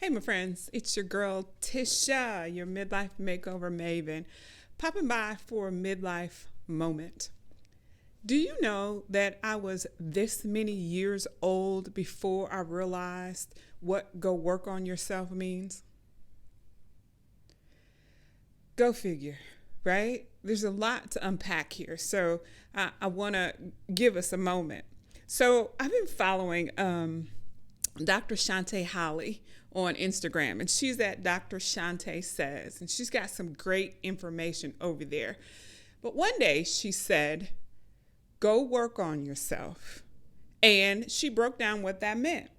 Hey, my friends, it's your girl Tisha, your midlife makeover maven, popping by for a midlife moment. Do you know that I was this many years old before I realized what go work on yourself means? Go figure, right? There's a lot to unpack here, so I want to give us a moment. So I've been following Dr. Shante Holly on Instagram, and she's at Dr. Shante Says, and she's got some great information over there. But one day she said, go work on yourself. And she broke down what that meant.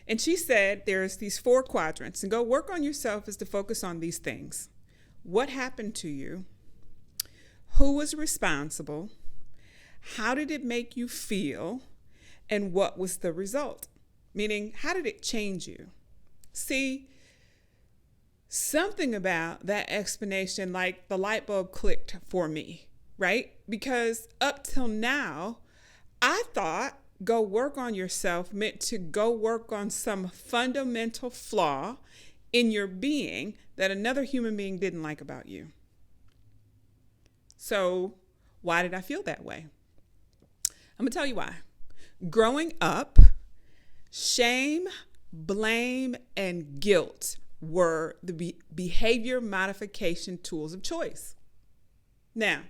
And she said there's these four quadrants, and go work on yourself is to focus on these things. What happened to you? Who was responsible? How did it make you feel? And what was the result? Meaning, how did it change you? See, something about that explanation, like the light bulb clicked for me, right? Because up till now, I thought go work on yourself meant to go work on some fundamental flaw in your being that another human being didn't like about you. So, why did I feel that way? I'm going to tell you why. Growing up, shame, blame, and guilt were the behavior modification tools of choice. Now,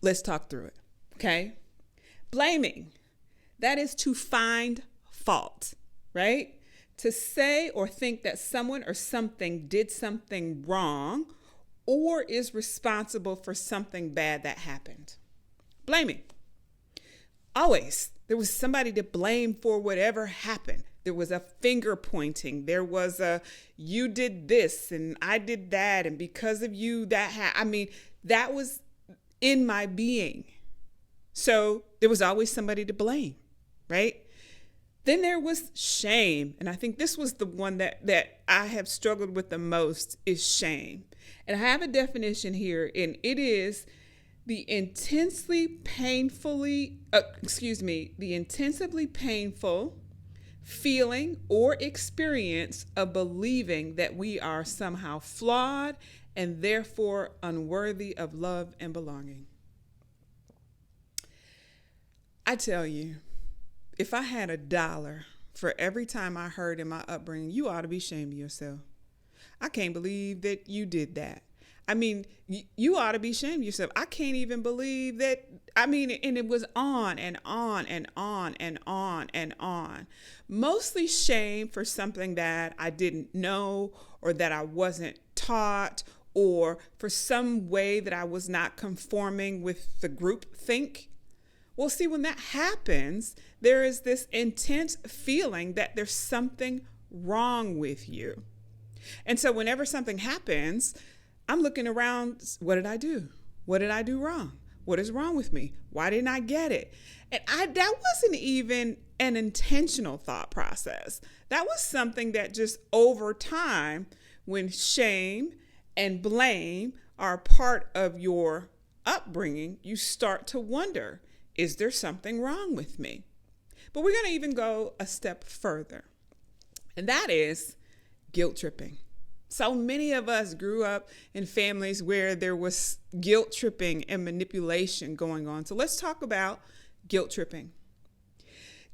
let's talk through it, okay? Blaming, that is to find fault, right? To say or think that someone or something did something wrong or is responsible for something bad that happened. Blaming. Always, there was somebody to blame for whatever happened. There was a finger pointing. There was a, you did this and I did that. And because of you, that was in my being. So there was always somebody to blame, right? Then there was shame. And I think this was the one that I have struggled with the most is shame. And I have a definition here, and it is the intensively painful feeling or experience of believing that we are somehow flawed and therefore unworthy of love and belonging. I tell you, if I had $1 for every time I heard in my upbringing, you ought to be ashamed of yourself. I can't believe that you did that. I mean, you ought to be ashamed of yourself. I can't even believe that. And it was on and on and on and on and on. Mostly shame for something that I didn't know or that I wasn't taught or for some way that I was not conforming with the group think. Well, see, when that happens, there is this intense feeling that there's something wrong with you. And so whenever something happens, I'm looking around, what did I do? What did I do wrong? What is wrong with me? Why didn't I get it? And that wasn't even an intentional thought process. That was something that just over time, when shame and blame are part of your upbringing, you start to wonder, is there something wrong with me? But we're going to even go a step further. And that is guilt tripping. So many of us grew up in families where there was guilt tripping and manipulation going on. So let's talk about guilt tripping.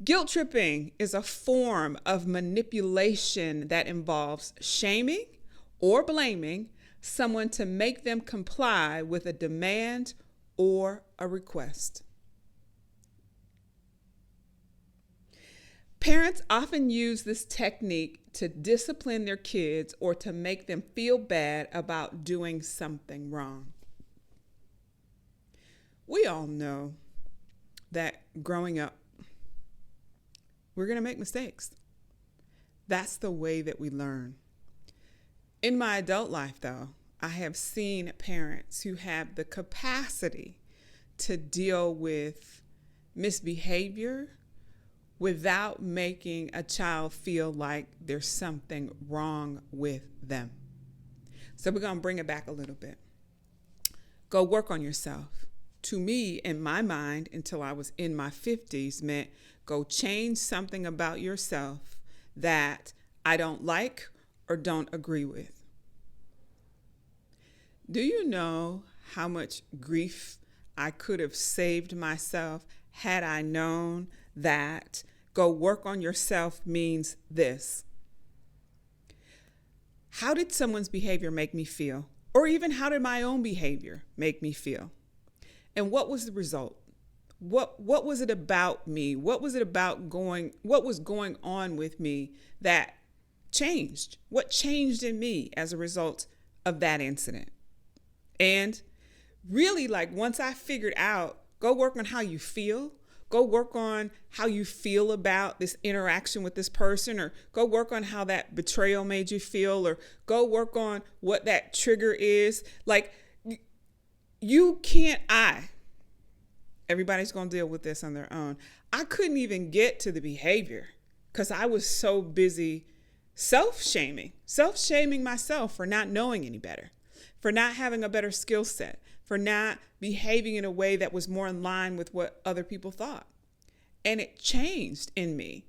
Guilt tripping is a form of manipulation that involves shaming or blaming someone to make them comply with a demand or a request. Parents often use this technique to discipline their kids or to make them feel bad about doing something wrong. We all know that growing up, we're going to make mistakes. That's the way that we learn. In my adult life, though, I have seen parents who have the capacity to deal with misbehavior without making a child feel like there's something wrong with them. So we're going to bring it back a little bit. Go work on yourself. To me, in my mind, until I was in my 50s, meant go change something about yourself that I don't like or don't agree with. Do you know how much grief I could have saved myself had I known that go work on yourself means this? How did someone's behavior make me feel? Or even how did my own behavior make me feel? And what was the result? What was it about me? What was going on with me that changed? What changed in me as a result of that incident? And really, like, once I figured out, go work on how you feel, go work on how you feel about this interaction with this person, or go work on how that betrayal made you feel, or go work on what that trigger is. Like, everybody's going to deal with this on their own. I couldn't even get to the behavior because I was so busy self-shaming myself for not knowing any better, for not having a better skill set, for not behaving in a way that was more in line with what other people thought. And it changed in me.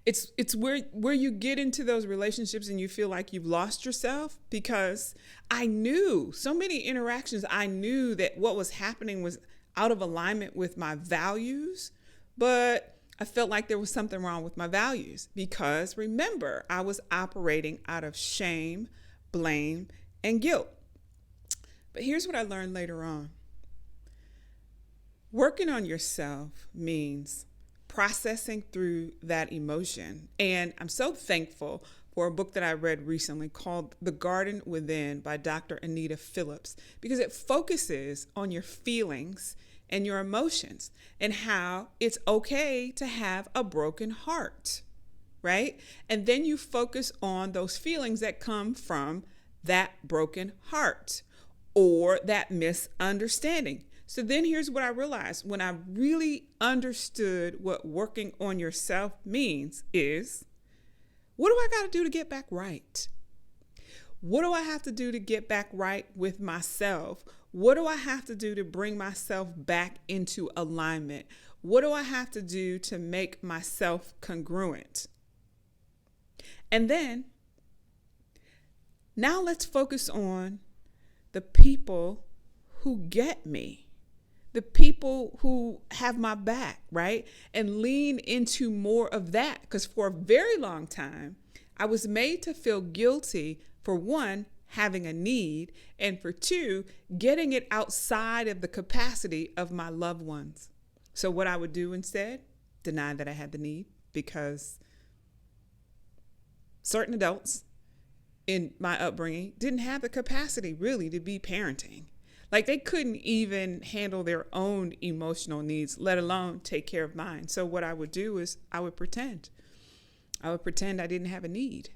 It's where you get into those relationships and you feel like you've lost yourself, because I knew so many interactions. I knew that what was happening was out of alignment with my values, but I felt like there was something wrong with my values because, remember, I was operating out of shame, blame, and guilt. But here's what I learned later on. Working on yourself means processing through that emotion. And I'm so thankful for a book that I read recently called The Garden Within by Dr. Anita Phillips, because it focuses on your feelings and your emotions and how it's okay to have a broken heart, right? And then you focus on those feelings that come from that broken heart or that misunderstanding. So then here's what I realized when I really understood what working on yourself means is, what do I got to do to get back right? What do I have to do to get back right with myself? What do I have to do to bring myself back into alignment? What do I have to do to make myself congruent? And then, now let's focus on the people who get me, the people who have my back, right? And lean into more of that. Because for a very long time, I was made to feel guilty for, one, having a need, and for two, getting it outside of the capacity of my loved ones. So what I would do instead, deny that I had the need, because certain adults in my upbringing didn't have the capacity really to be parenting. Like, they couldn't even handle their own emotional needs, let alone take care of mine. So what I would do is I would pretend I didn't have a need.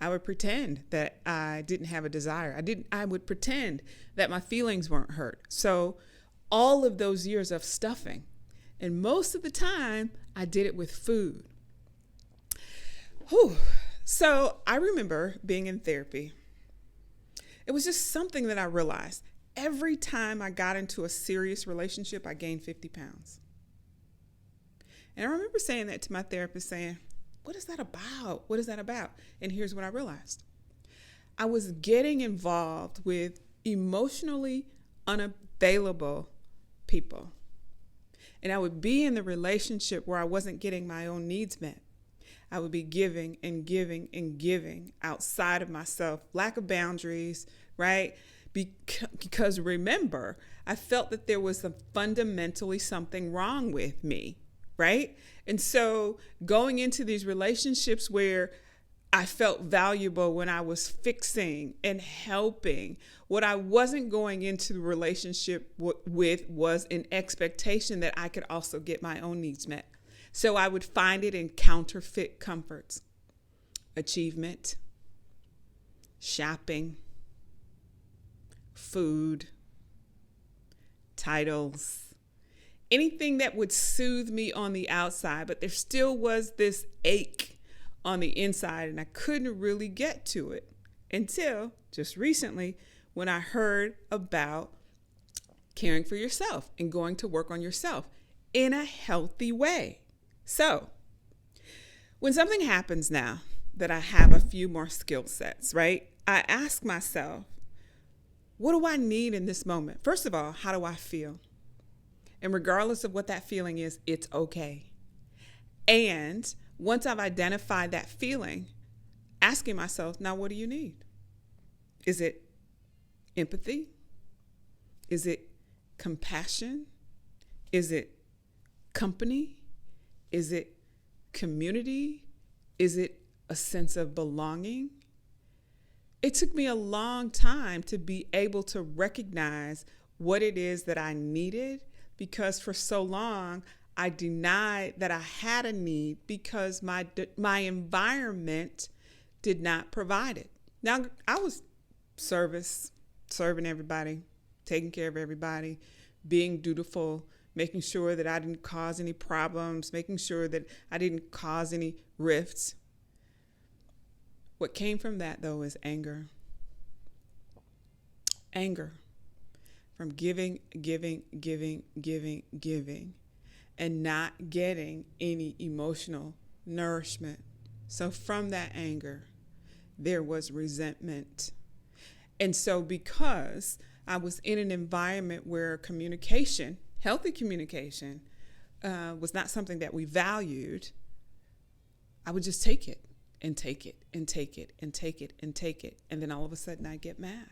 I would pretend that I didn't have a desire. I would pretend that my feelings weren't hurt. So all of those years of stuffing, and most of the time I did it with food. Whew. So I remember being in therapy. It was just something that I realized. Every time I got into a serious relationship, I gained 50 pounds. And I remember saying that to my therapist, saying, what is that about? What is that about? And here's what I realized. I was getting involved with emotionally unavailable people. And I would be in the relationship where I wasn't getting my own needs met. I would be giving and giving and giving outside of myself, lack of boundaries, right? Because remember, I felt that there was fundamentally something wrong with me, right? And so going into these relationships where I felt valuable when I was fixing and helping, what I wasn't going into the relationship with was an expectation that I could also get my own needs met. So I would find it in counterfeit comforts, achievement, shopping, food, titles, anything that would soothe me on the outside, but there still was this ache on the inside, and I couldn't really get to it until just recently when I heard about caring for yourself and going to work on yourself in a healthy way. So when something happens now, that I have a few more skill sets, right? I ask myself, what do I need in this moment? First of all, how do I feel? And regardless of what that feeling is, it's okay. And once I've identified that feeling, asking myself, now what do you need? Is it empathy? Is it compassion? Is it company? Is it community? Is it a sense of belonging? It took me a long time to be able to recognize what it is that I needed, because for so long I denied that I had a need because my environment did not provide it. Now, I was serving everybody, taking care of everybody, being dutiful, making sure that I didn't cause any problems, making sure that I didn't cause any rifts. What came from that, though, is anger. Anger from giving, and not getting any emotional nourishment. So from that anger, there was resentment. And so because I was in an environment where communication, healthy communication, was not something that we valued, I would just take it and take it and take it and take it and take it. And then all of a sudden I get mad.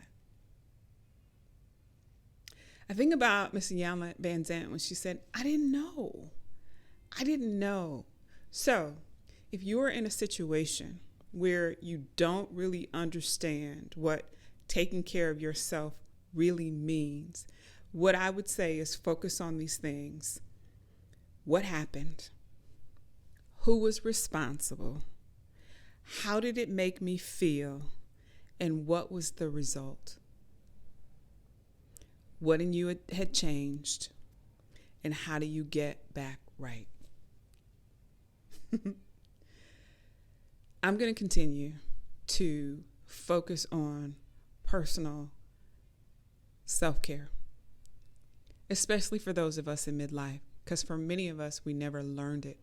I think about Miss Iyanla Vanzant when she said, I didn't know. So if you're in a situation where you don't really understand what taking care of yourself really means, what I would say is focus on these things. What happened? Who was responsible? How did it make me feel? And what was the result? What in you had changed? And how do you get back right? I'm going to continue to focus on personal self-care, especially for those of us in midlife, because for many of us, we never learned it.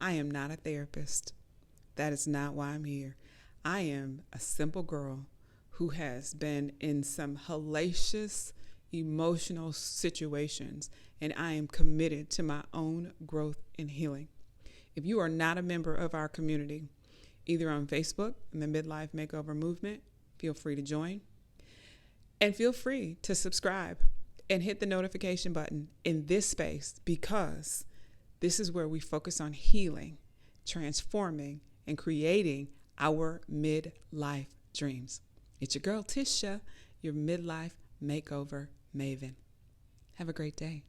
I am not a therapist. That is not why I'm here. I am a simple girl who has been in some hellacious emotional situations, and I am committed to my own growth and healing. If you are not a member of our community, either on Facebook in the Midlife Makeover Movement, feel free to join. And feel free to subscribe and hit the notification button in this space, because this is where we focus on healing, transforming, and creating our midlife dreams. It's your girl, Tisha, your midlife makeover maven. Have a great day.